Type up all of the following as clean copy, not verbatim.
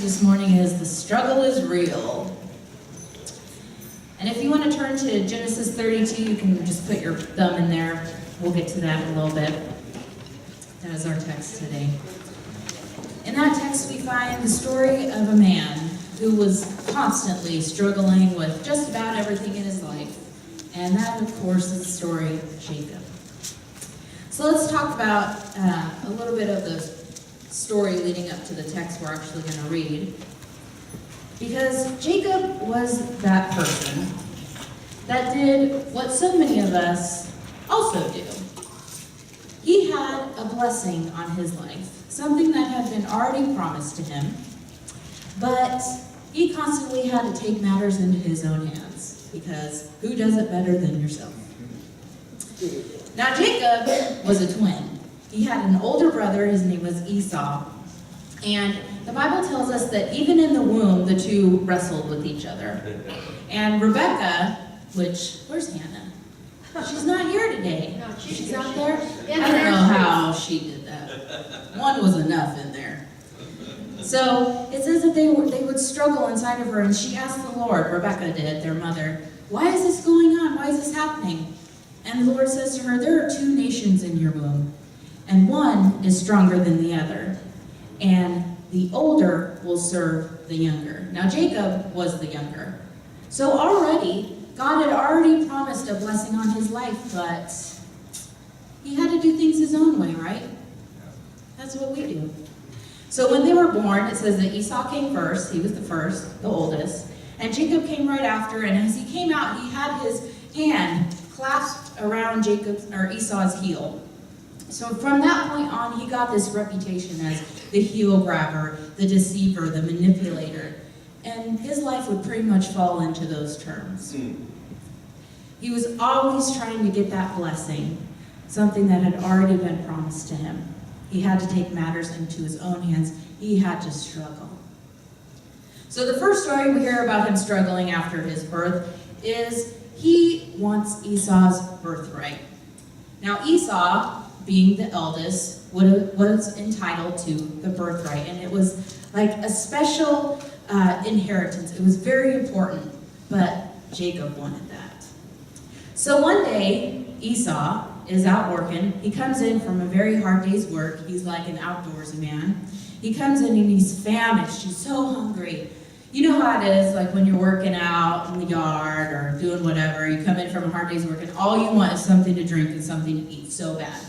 this morning is The Struggle is Real. And if you want to turn to Genesis 32, you can just put your thumb in there. We'll get to that in a little bit. That is our text today. In that text, we find the story of a man who was constantly struggling with just about everything in his life. And that, of course, is the story of Jacob. So let's talk about a little bit of the story leading up to the text we're actually going to read. Because Jacob was that person that did what so many of us also do. He had a blessing on his life, something that had been already promised to him, but he constantly had to take matters into his own hands, because who does it better than yourself? Now Jacob was a twin. He had an older brother, his name was Esau, and the Bible tells us that even in the womb, the two wrestled with each other. And Rebecca, where's Hannah? She's not here today. No, She's out there? I don't know how she did that. One was enough in there. So it says that they would struggle inside of her, and she asked the Lord, Rebecca did, their mother, why is this going on? Why is this happening? And the Lord says to her, there are two nations in your womb, and one is stronger than the other. And the older will serve the younger. Now Jacob was the younger. So already, God had already promised a blessing on his life, but he had to do things his own way, right? That's what we do. So when they were born, it says that Esau came first. He was the first, the oldest. And Jacob came right after, and as he came out, he had his hand clasped around Esau's heel. So from that point on, he got this reputation as the heel grabber, the deceiver, the manipulator. And his life would pretty much fall into those terms. He was always trying to get that blessing, something that had already been promised to him. He had to take matters into his own hands. He had to struggle. So the first story we hear about him struggling after his birth is he wants Esau's birthright. Now Esau, being the eldest, was entitled to the birthright, and it was like a special inheritance. It was very important, but Jacob wanted that. So one day, Esau is out working. He comes in from a very hard day's work. He's like an outdoorsy man. He comes in and he's famished. He's so hungry. You know how it is, like when you're working out in the yard or doing whatever, you come in from a hard day's work and all you want is something to drink and something to eat so bad.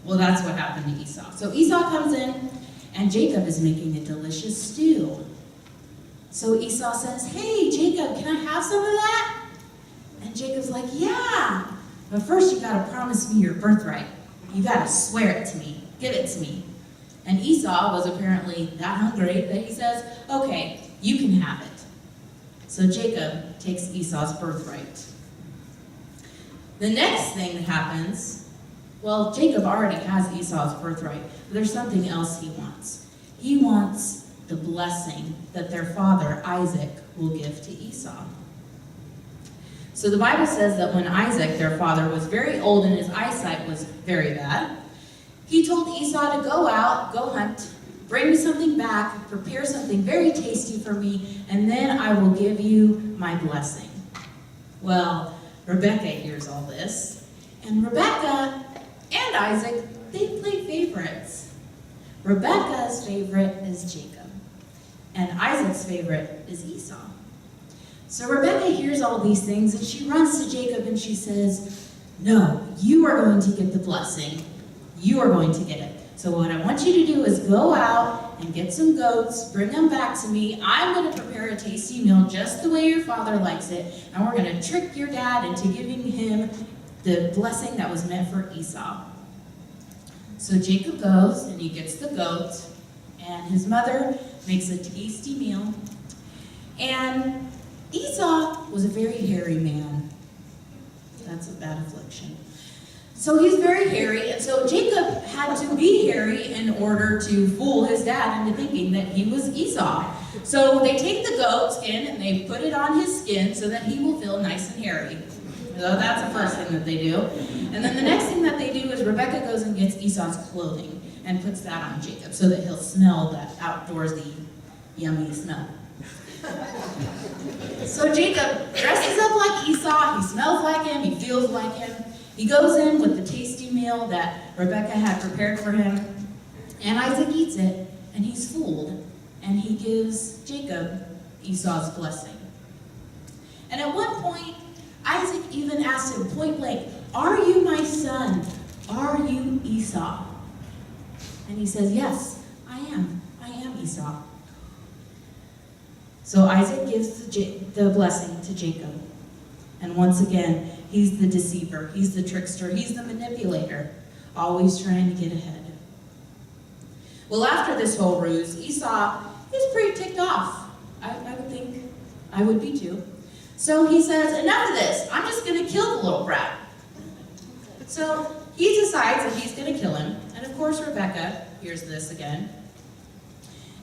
Well, that's what happened to Esau. So Esau comes in, and Jacob is making a delicious stew. So Esau says, hey, Jacob, can I have some of that? And Jacob's like, yeah, but first you gotta promise me your birthright. You gotta swear it to me, give it to me. And Esau was apparently that hungry that he says, okay, you can have it. So Jacob takes Esau's birthright. The next thing that happens, well, Jacob already has Esau's birthright, but there's something else he wants. He wants the blessing that their father, Isaac, will give to Esau. So the Bible says that when Isaac, their father, was very old and his eyesight was very bad, he told Esau to go out, go hunt, bring me something back, prepare something very tasty for me, and then I will give you my blessing. Well, Rebecca hears all this, and Rebecca and Isaac, they play favorites. Rebecca's favorite is Jacob, and Isaac's favorite is Esau. So Rebecca hears all these things, and she runs to Jacob and she says, no, you are going to get the blessing. You are going to get it. So what I want you to do is go out and get some goats, bring them back to me. I'm going to prepare a tasty meal just the way your father likes it, and we're going to trick your dad into giving him the blessing that was meant for Esau. So Jacob goes and he gets the goat, and his mother makes a tasty meal. And Esau was a very hairy man. That's a bad affliction. So he's very hairy, and so Jacob had to be hairy in order to fool his dad into thinking that he was Esau. So they take the goat skin and they put it on his skin so that he will feel nice and hairy. So that's the first thing that they do. And then the next thing that they do is Rebecca goes and gets Esau's clothing and puts that on Jacob so that he'll smell that outdoorsy yummy smell. So Jacob dresses up like Esau, he smells like him, he feels like him. He goes in with the tasty meal that Rebekah had prepared for him, and Isaac eats it, and he's fooled, and he gives Jacob Esau's blessing. And at one point, Isaac even asked him point blank, "Are you my son? Are you Esau?" And he says, "Yes, I am. I am Esau." So Isaac gives the blessing to Jacob. And once again, he's the deceiver, he's the trickster, he's the manipulator, always trying to get ahead. Well, after this whole ruse, Esau is pretty ticked off. I would think I would be too. So he says, "Enough of this, I'm just going to kill the little brat." So he decides that he's going to kill him. And of course, Rebekah hears this again.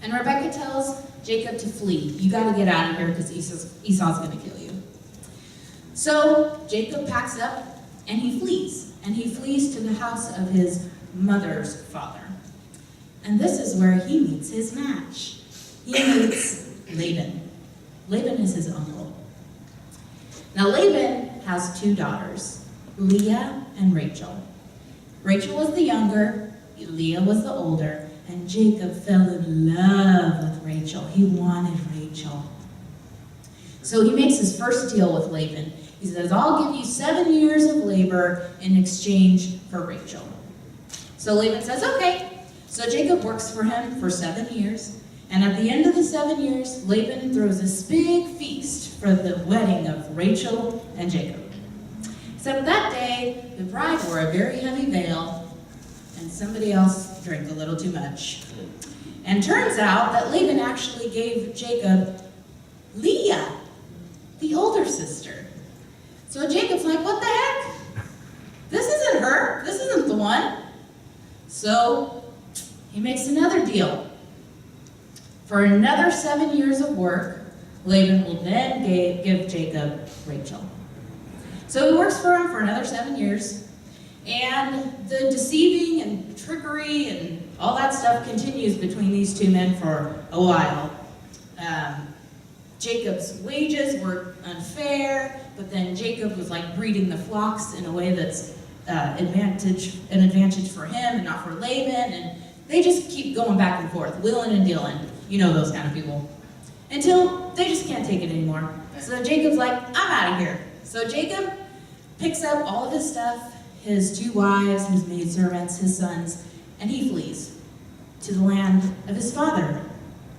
And Rebekah tells Jacob to flee. "You got to get out of here because Esau's going to kill you." So Jacob packs up and he flees. And he flees to the house of his mother's father. And this is where he meets his match. He meets Laban. Laban is his uncle. Now Laban has two daughters, Leah and Rachel. Rachel was the younger, Leah was the older, and Jacob fell in love with Rachel. He wanted Rachel. So he makes his first deal with Laban. He says, "I'll give you 7 years of labor in exchange for Rachel." So Laban says, "Okay." So Jacob works for him for 7 years. And at the end of the 7 years, Laban throws this big feast for the wedding of Rachel and Jacob. Except that day, the bride wore a very heavy veil, and somebody else drank a little too much. And turns out that Laban actually gave Jacob Leah, the older sister. So Jacob's like, "What the heck? This isn't her. This isn't the one." So he makes another deal. For another 7 years of work, Laban will then give Jacob Rachel. So he works for him for another 7 years, and the deceiving and trickery and all that stuff continues between these two men for a while. Jacob's wages were unfair, but then Jacob was like breeding the flocks in a way that's an advantage for him and not for Laban, and they just keep going back and forth, wheeling and dealing. You know those kind of people. Until they just can't take it anymore. So Jacob's like, "I'm out of here." So Jacob picks up all of his stuff, his 2 wives, his maidservants, his sons, and he flees to the land of his father,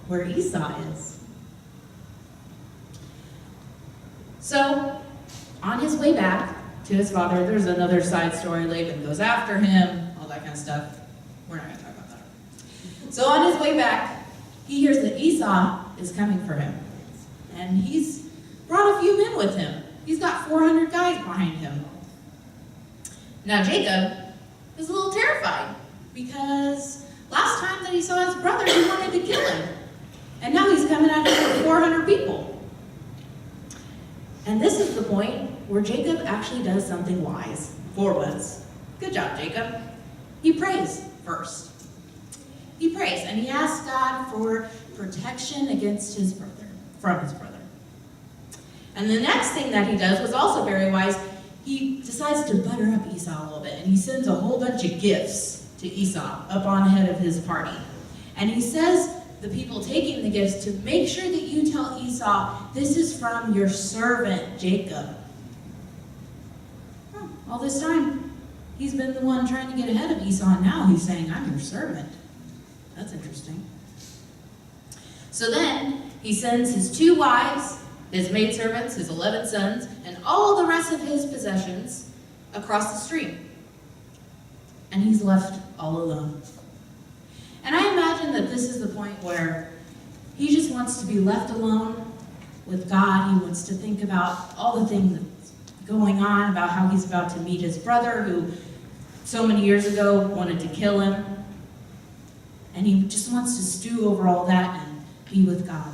where Esau is. So, on his way back to his father, there's another side story. Laban goes after him, all that kind of stuff. We're not going to talk about that. So on his way back, he hears that Esau is coming for him. And he's brought a few men with him. He's got 400 guys behind him. Now Jacob is a little terrified because last time that he saw his brother, he wanted to kill him. And now he's coming out here with 400 people. And this is the point where Jacob actually does something wise for once. Good job, Jacob. He prays first. He prays, and he asks God for protection against his brother, from his brother. And the next thing that he does was also very wise. He decides to butter up Esau a little bit, and he sends a whole bunch of gifts to Esau up on ahead of his party. And he says, the people taking the gifts, to make sure that you tell Esau, "This is from your servant Jacob." All this time, he's been the one trying to get ahead of Esau, and now he's saying, "I'm your servant." That's interesting. So then, he sends his 2 wives, his maidservants, his 11 sons, and all the rest of his possessions across the stream. And he's left all alone. And I imagine that this is the point where he just wants to be left alone with God. He wants to think about all the things that's going on, about how he's about to meet his brother who so many years ago wanted to kill him. And he just wants to stew over all that and be with God.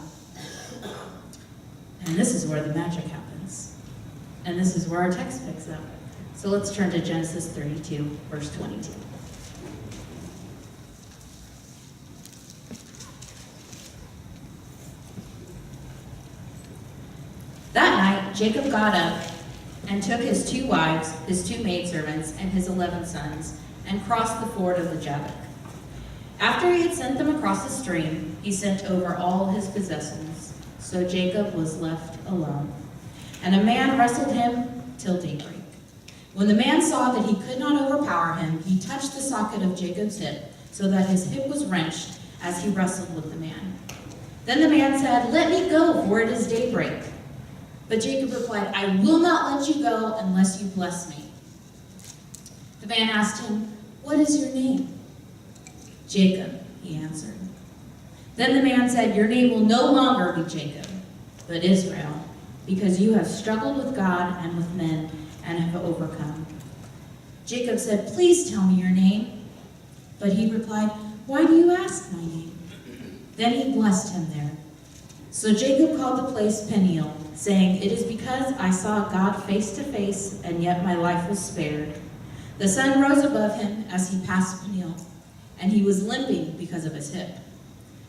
And this is where the magic happens. And this is where our text picks up. So let's turn to Genesis 32, verse 22. Jacob got up and took his 2 wives, his 2 maidservants, and his 11 sons, and crossed the ford of the Jabbok. After he had sent them across the stream, he sent over all his possessions. So Jacob was left alone. And a man wrestled him till daybreak. When the man saw that he could not overpower him, he touched the socket of Jacob's hip, so that his hip was wrenched as he wrestled with the man. Then the man said, "Let me go, for it is daybreak." But Jacob replied, "I will not let you go unless you bless me." The man asked him, "What is your name?" "Jacob," he answered. Then the man said, "Your name will no longer be Jacob, but Israel, because you have struggled with God and with men and have overcome." Jacob said, "Please tell me your name." But he replied, "Why do you ask my name?" Then he blessed him there. So Jacob called the place Peniel, saying, "It is because I saw God face to face, and yet my life was spared." The sun rose above him as he passed Peniel, and he was limping because of his hip.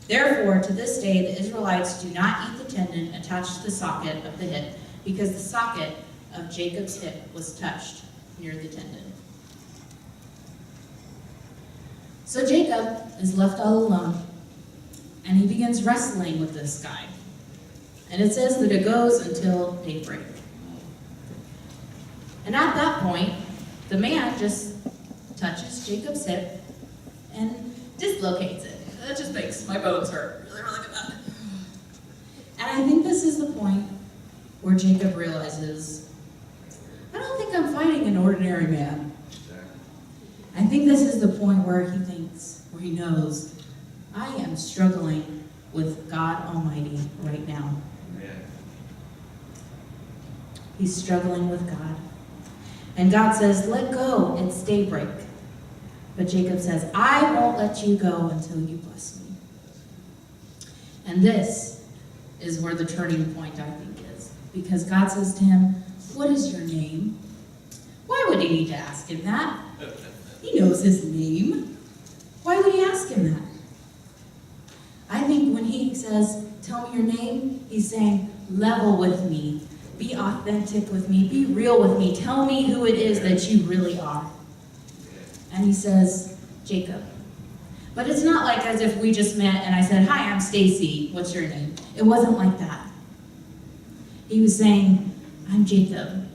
Therefore, to this day, the Israelites do not eat the tendon attached to the socket of the hip, because the socket of Jacob's hip was touched near the tendon. So Jacob is left all alone, and he begins wrestling with this guy. And it says that it goes until daybreak. And at that point, the man just touches Jacob's hip and dislocates it. That just makes my bones hurt really, really bad. And I think this is the point where Jacob realizes, I don't think I'm fighting an ordinary man. I think this is the point where he thinks, where he knows, I am struggling with God Almighty right now. He's struggling with God. And God says, "Let go, it's daybreak." But Jacob says, "I won't let you go until you bless me." And this is where the turning point, I think, is. Because God says to him, "What is your name?" Why would he need to ask him that? He knows his name. Why would he ask him that? I think when he says, "Tell me your name," he's saying, level with me. Be authentic with me. Be real with me. Tell me who it is that you really are. And he says, "Jacob." But it's not like as if we just met and I said, "Hi, I'm Stacy. What's your name?" It wasn't like that. He was saying, "I'm Jacob."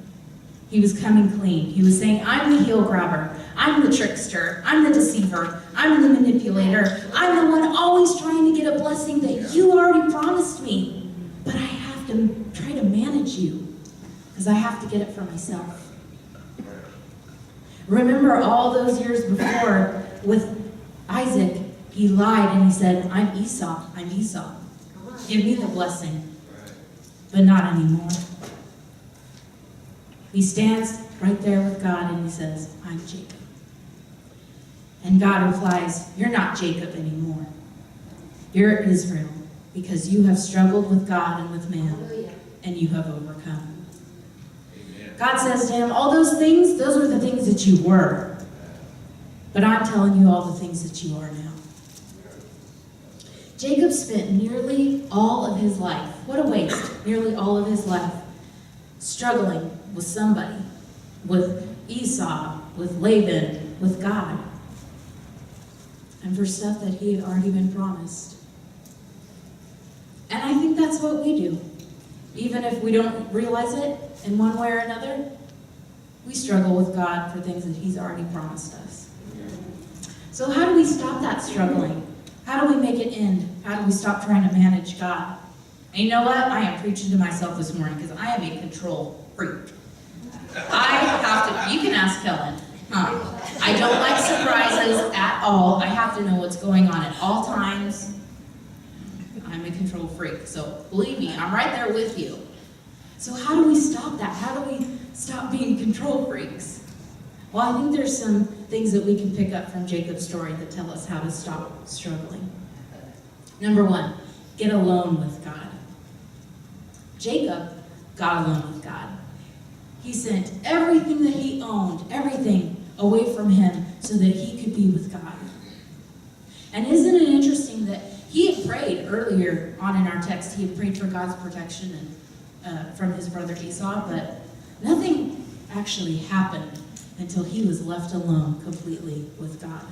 He was coming clean. He was saying, "I'm the heel grabber. I'm the trickster. I'm the deceiver. I'm the manipulator. I'm the one always trying to get a blessing that you already promised me. But I have to try to manage you because I have to get it for myself." Remember all those years before with Isaac, he lied and he said, "I'm Esau. I'm Esau. Give me the blessing." But not anymore. He stands right there with God and he says, "I'm Jacob." And God replies, "You're not Jacob anymore. You're Israel, because you have struggled with God and with man, and you have overcome." Amen. God says to him, all those things, those were the things that you were. But I'm telling you all the things that you are now. Jacob spent nearly all of his life, what a waste, nearly all of his life, struggling with somebody, with Esau, with Laban, with God, and for stuff that he had already been promised. And I think that's what we do. Even if we don't realize it in one way or another, we struggle with God for things that he's already promised us. So how do we stop that struggling? How do we make it end? How do we stop trying to manage God? And you know what? I am preaching to myself this morning because I am a control freak. I have to, you can ask Helen. I don't like surprises at all. I have to know what's going on at all times. I'm a control freak, so believe me, I'm right there with you. So how do we stop that? How do we stop being control freaks? Well, I think there's some things that we can pick up from Jacob's story that tell us how to stop struggling. Number one, get alone with God. Jacob got alone with God. He sent everything that he owned, everything, away from him so that he could be with God. And isn't it interesting that he had prayed earlier on in our text, he had prayed for God's protection and from his brother Esau, but nothing actually happened until he was left alone completely with God.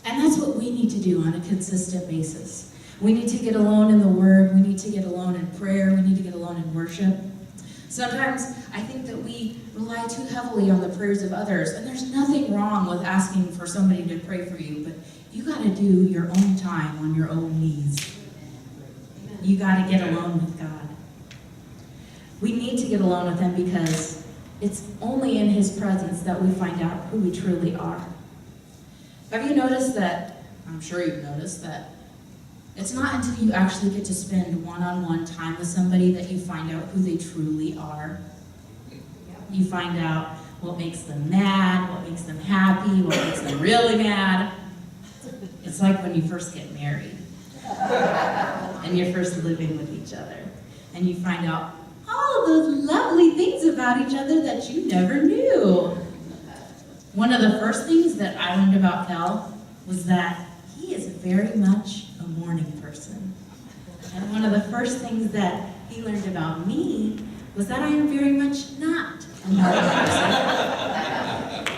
And that's what we need to do on a consistent basis. We need to get alone in the Word. We need to get alone in prayer. We need to get alone in worship. Sometimes I think that we rely too heavily on the prayers of others, and there's nothing wrong with asking for somebody to pray for you, but you got to do your own time on your own knees. You got to get alone with God. We need to get alone with Him because it's only in His presence that we find out who we truly are. Have you noticed that, I'm sure you've noticed that, it's not until you actually get to spend one-on-one time with somebody that you find out who they truly are. You find out what makes them mad, what makes them happy, what makes them really mad. It's like when you first get married and you're first living with each other and you find out all those lovely things about each other that you never knew. One of the first things that I learned about Kel was that he is very much a morning person. And one of the first things that he learned about me was that I am very much not a morning person.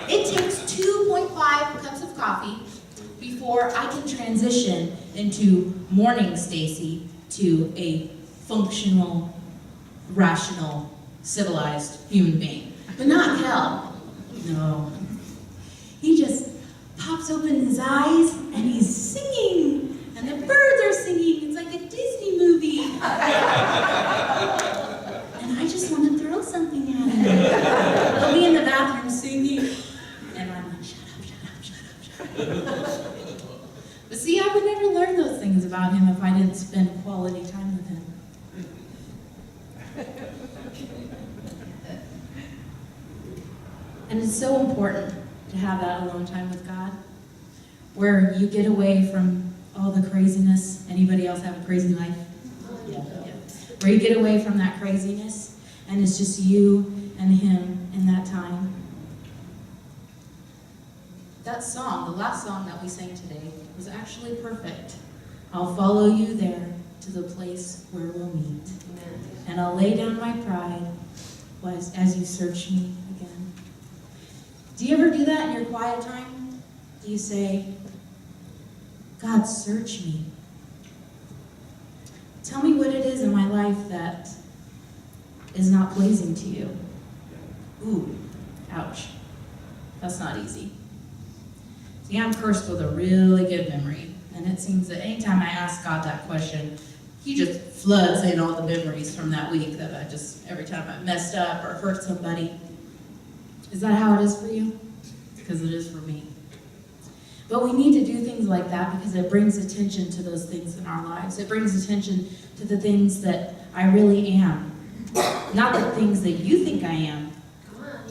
It takes 2.5 cups of coffee before I can transition into morning Stacy to a functional, rational, civilized human being. But not Kel. No. He just pops open his eyes and he's singing. And the birds are singing. It's like a Disney movie. And I just want to throw something at him. He'll be in the bathroom singing. And I'm like, shut up. But see, I would never learn those things about him if I didn't spend quality time with him. And it's so important to have that alone time with God, where you get away from all the craziness. Anybody else have a crazy life? Yeah. Where you get away from that craziness, and it's just you and Him in that time. That song, the last song that we sang today, was actually perfect. I'll follow you there to the place where we'll meet. Amen. And I'll lay down my pride as you search me again. Do you ever do that in your quiet time? Do you say, God, search me. Tell me what it is in my life that is not pleasing to you. Ooh, ouch. That's not easy. See, I'm cursed with a really good memory, and it seems that anytime I ask God that question, He just floods in all the memories from that week that every time I messed up or hurt somebody. Is that how it is for you? Because it is for me. But we need to do things like that because it brings attention to those things in our lives. It brings attention to the things that I really am. Not the things that you think I am,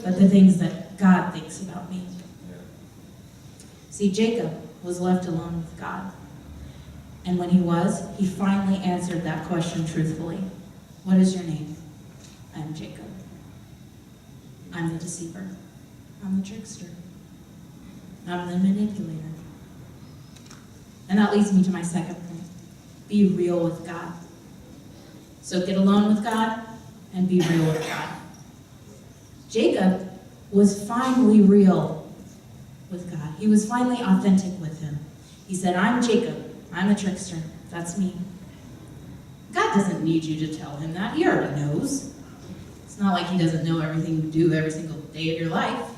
but the things that God thinks about me. See, Jacob was left alone with God. And when he finally answered that question truthfully. What is your name? I am Jacob. I'm the deceiver. I'm the trickster. I'm the manipulator. And that leads me to my second point. Be real with God. So get alone with God and be real with God. Jacob was finally real with God. He was finally authentic with Him. He said, I'm Jacob. I'm the trickster. That's me. God doesn't need you to tell Him that. He already knows. It's not like He doesn't know everything you do every single day of your life.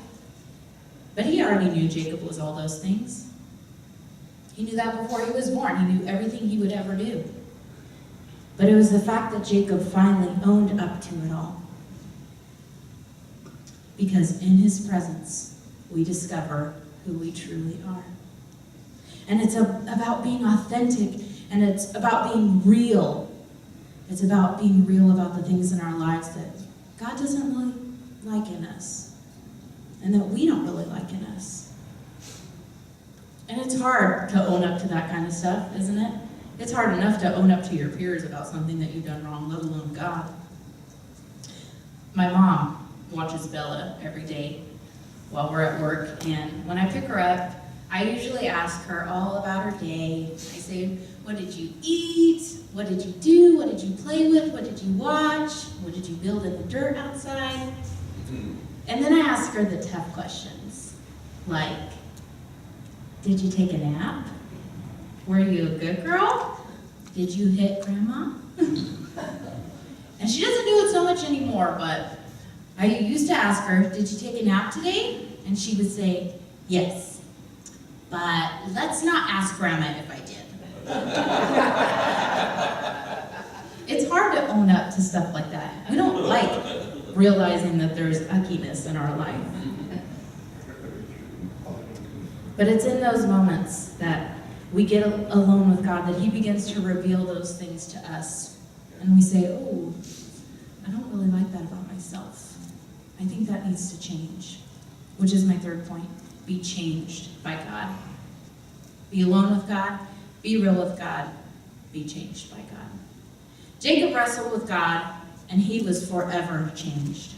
But He already knew Jacob was all those things. He knew that before he was born. He knew everything he would ever do. But it was the fact that Jacob finally owned up to it all. Because in His presence, we discover who we truly are. And it's about being authentic, and it's about being real. It's about being real about the things in our lives that God doesn't really like in us, and that we don't really like in us. And it's hard to own up to that kind of stuff, isn't it? It's hard enough to own up to your peers about something that you've done wrong, let alone God. My mom watches Bella every day while we're at work, and when I pick her up, I usually ask her all about her day. I say, what did you eat? What did you do? What did you play with? What did you watch? What did you build in the dirt outside? And then I ask her the tough questions, like, did you take a nap? Were you a good girl? Did you hit grandma? And she doesn't do it so much anymore, but I used to ask her, did you take a nap today? And she would say, yes. But let's not ask grandma if I did. It's hard to own up to stuff like that. We don't like realizing that there's ickiness in our life. But it's in those moments that we get alone with God that He begins to reveal those things to us. And we say, oh, I don't really like that about myself. I think that needs to change. Which is my third point. Be changed by God. Be alone with God. Be real with God. Be changed by God. Jacob wrestled with God, and he was forever changed.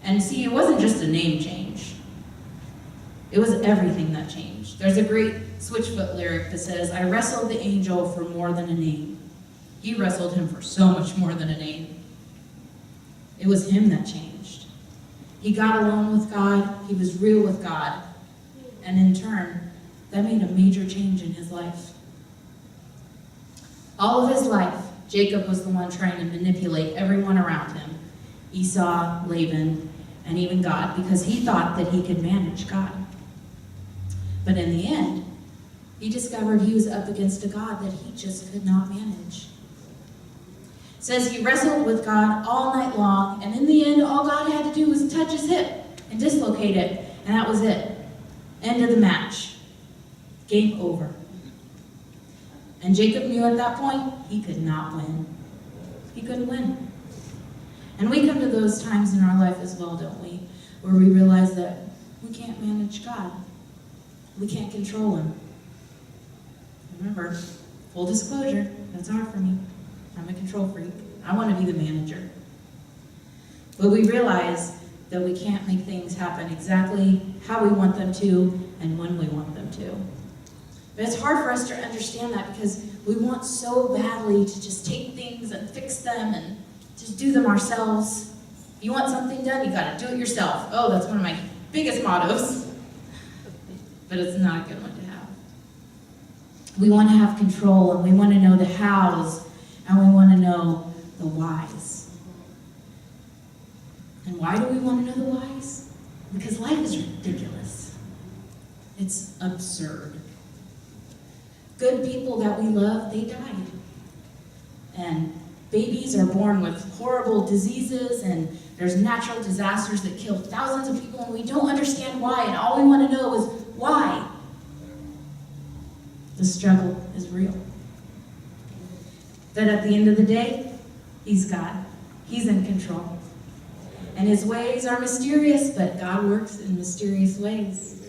And see, it wasn't just a name change. It was everything that changed. There's a great Switchfoot lyric that says, I wrestled the angel for more than a name. He wrestled him for so much more than a name. It was him that changed. He got alone with God. He was real with God. And in turn, that made a major change in his life. All of his life, Jacob was the one trying to manipulate everyone around him. Esau, Laban, and even God, because he thought that he could manage God. But in the end, he discovered he was up against a God that he just could not manage. It says he wrestled with God all night long, and in the end, all God had to do was touch his hip and dislocate it, and that was it. End of the match. Game over. And Jacob knew at that point he could not win. He couldn't win. And we come to those times in our life as well, don't we? Where we realize that we can't manage God. We can't control Him. Remember, full disclosure, that's hard for me. I'm a control freak. I want to be the manager. But we realize that we can't make things happen exactly how we want them to and when we want them to. But it's hard for us to understand that because we want so badly to just take things and fix them and just do them ourselves. If you want something done, you got to do it yourself. Oh, that's one of my biggest mottos. But it's not a good one to have. We want to have control, and we want to know the hows, and we want to know the whys. And why do we want to know the whys? Because life is ridiculous. It's absurd. Good people that we love, they died. And babies are born with horrible diseases, and there's natural disasters that kill thousands of people, and we don't understand why, and all we want to know is why. The struggle is real. But at the end of the day, He's God. He's in control. And His ways are mysterious, but God works in mysterious ways.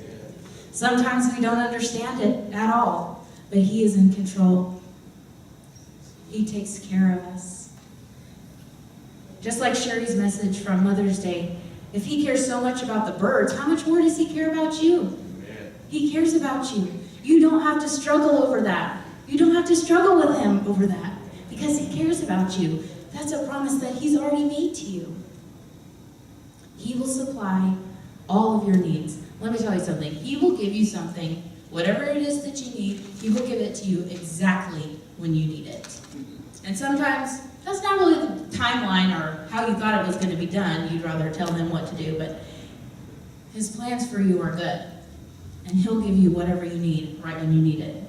Sometimes we don't understand it at all, but He is in control. He takes care of us. Just like Sherry's message from Mother's Day, if He cares so much about the birds, how much more does He care about you? Amen. He cares about you. You don't have to struggle over that. You don't have to struggle with Him over that because He cares about you. That's a promise that He's already made to you. He will supply all of your needs. Let me tell you something. He will give you something, whatever it is that you need, He will give it to you exactly when you need it. And sometimes that's not really the timeline or how you thought it was going to be done. You'd rather tell Him what to do, but His plans for you are good. And He'll give you whatever you need right when you need it.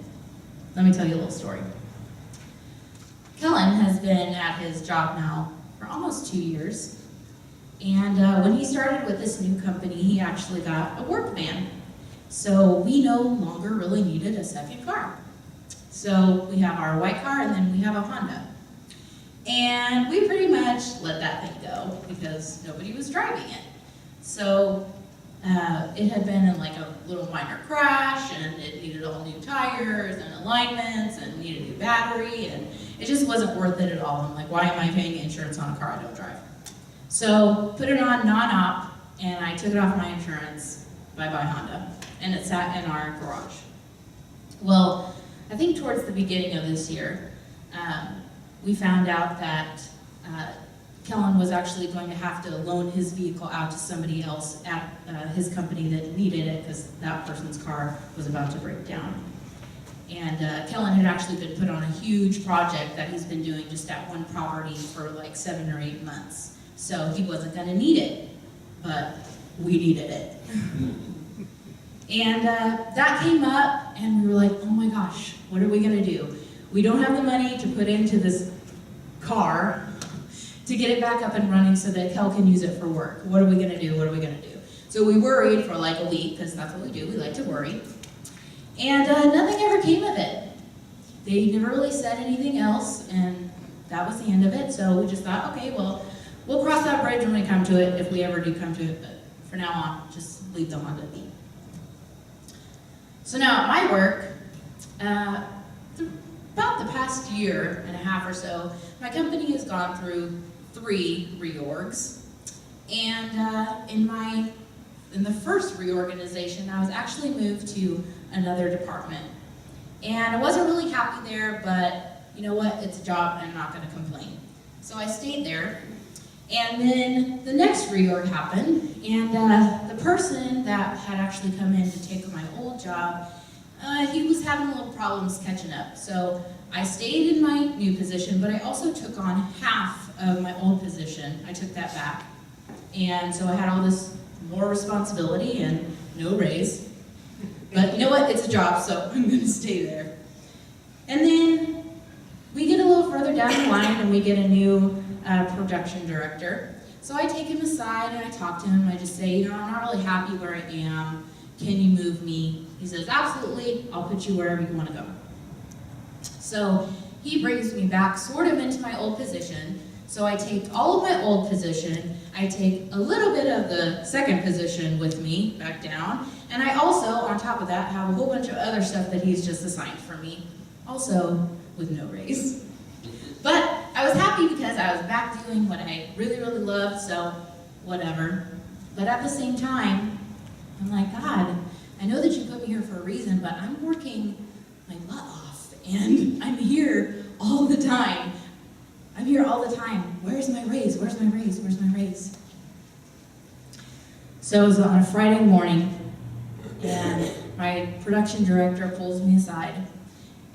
Let me tell you a little story. Kellen has been at his job now for almost 2 years. And when he started with this new company, he actually got a work van. So we no longer really needed a second car. So we have our white car and then we have a Honda. And we pretty much let that thing go because nobody was driving it. So it had been in like a little minor crash, and it needed all new tires and alignments and needed a new battery, and it just wasn't worth it at all. I'm like, why am I paying insurance on a car I don't drive? So put it on non-op, and I took it off my insurance, bye-bye Honda, and it sat in our garage. Well, I think towards the beginning of this year, we found out that Kellen was actually going to have to loan his vehicle out to somebody else at his company that needed it because that person's car was about to break down. And Kellen had actually been put on a huge project that he's been doing just at one property for like 7 or 8 months. So he wasn't going to need it, but we needed it. And that came up, and we were like, oh my gosh, what are we going to do? We don't have the money to put into this car to get it back up and running so that Kel can use it for work. What are we going to do? What are we going to do? So we worried for like a week, because that's what we do. We like to worry. And nothing ever came of it. They never really said anything else, and that was the end of it. So we just thought, okay, well, we'll cross that bridge when we come to it, if we ever do come to it. But for now on, just leave the Honda be. So now at my work, about the past year and a half or so, my company has gone through 3 reorgs. And in the first reorganization, I was actually moved to another department. And I wasn't really happy there, but you know what? It's a job, and I'm not going to complain. So I stayed there. And then the next reorg happened, and the person that had actually come in to take my old job, he was having a little problems catching up. So I stayed in my new position, but I also took on half of my old position. I took that back. And so I had all this more responsibility and no raise. But you know what? It's a job, so I'm going to stay there. And then we get a little further down the line, and we get a new production director. So I take him aside and I talk to him. I just say, you know, I'm not really happy where I am. Can you move me? He says, absolutely. I'll put you wherever you want to go. So he brings me back sort of into my old position. So I take all of my old position, I take a little bit of the second position with me back down, and I also, on top of that, have a whole bunch of other stuff that he's just assigned for me, also with no raise. But I was happy because I was back doing what I really, really loved, so whatever. But at the same time, I'm like, God, I know that you put me here for a reason, but I'm working my butt off, and I'm here all the time. I'm here all the time. Where's my raise? Where's my raise? Where's my raise? So it was on a Friday morning, and my production director pulls me aside,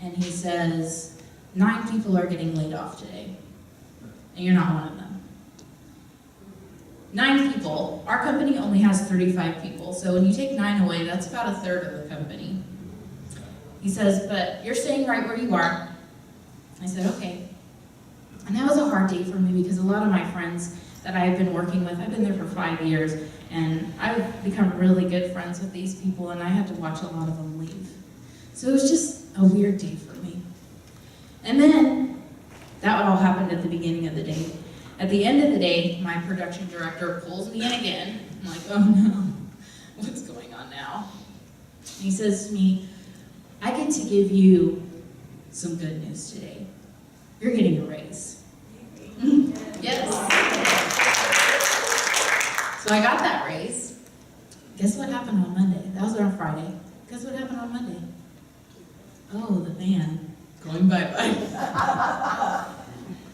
and he says, 9 people are getting laid off today, and you're not one of them. 9 people. Our company only has 35 people, so when you take 9 away, that's about a third of the company. He says, but you're staying right where you are. I said, okay. And that was a hard day for me because a lot of my friends that I have been working with, I've been there for 5 years, and I've become really good friends with these people, and I had to watch a lot of them leave. So it was just a weird day for me. And then, that all happened at the beginning of the day. At the end of the day, my production director pulls me in again. I'm like, oh no, what's going on now? And he says to me, I get to give you some good news today. You're getting a raise. Yes. So I got that raise. Guess what happened on Monday? That was on Friday. Guess what happened on Monday? Oh, the van going bye-bye.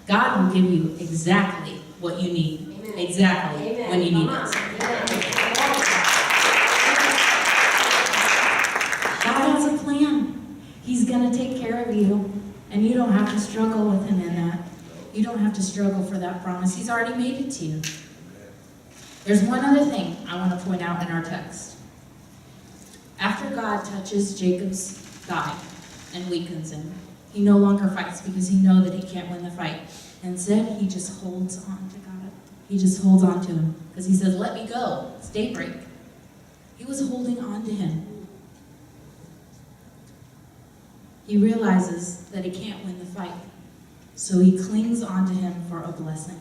God will give you exactly what you need. Amen. Exactly. Amen. When you need it. God has a plan. He's going to take care of you. And you don't have to struggle with him in that. You don't have to struggle for that promise. He's already made it to you. There's one other thing I want to point out in our text. After God touches Jacob's thigh and weakens him, he no longer fights because he knows that he can't win the fight. Instead, he just holds on to God. He just holds on to him because he says, let me go. It's daybreak. He was holding on to him. He realizes that he can't win the fight, so he clings onto him for a blessing.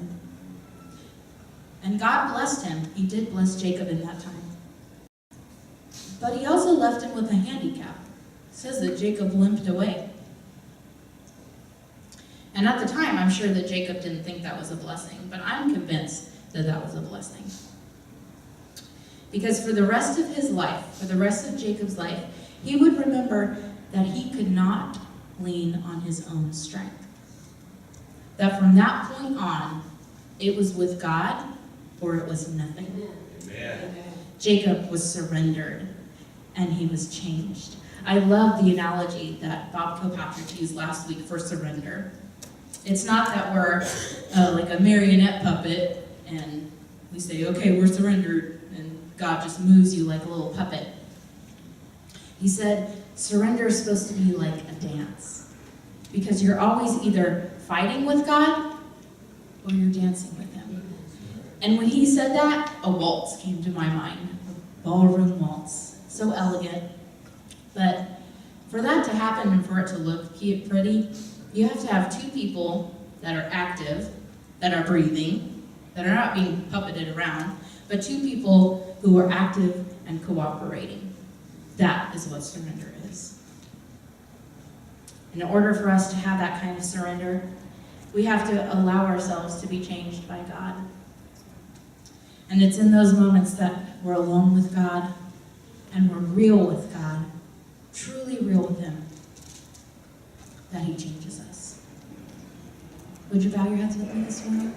And God blessed him. He did bless Jacob in that time. But he also left him with a handicap. It says that Jacob limped away. And at the time, I'm sure that Jacob didn't think that was a blessing, but I'm convinced that that was a blessing. Because for the rest of his life, for the rest of Jacob's life, he would remember that he could not lean on his own strength. that from that point on, it was with God or it was nothing. Amen. Jacob was surrendered, and he was changed. I love the analogy that Bob Kilpatrick used last week for surrender. It's not that we're like a marionette puppet, and we say, okay, we're surrendered, and God just moves you like a little puppet. He said, surrender is supposed to be like a dance, because you're always either fighting with God or you're dancing with him. And when he said that, a waltz came to my mind, a ballroom waltz. So elegant. But for that to happen and for it to look pretty, you have to have two people that are active, that are breathing, that are not being puppeted around, but two people who are active and cooperating. That is what surrender is. In order for us to have that kind of surrender, we have to allow ourselves to be changed by God. And it's in those moments that we're alone with God and we're real with God, truly real with him, that he changes us. Would you bow your heads with me this morning?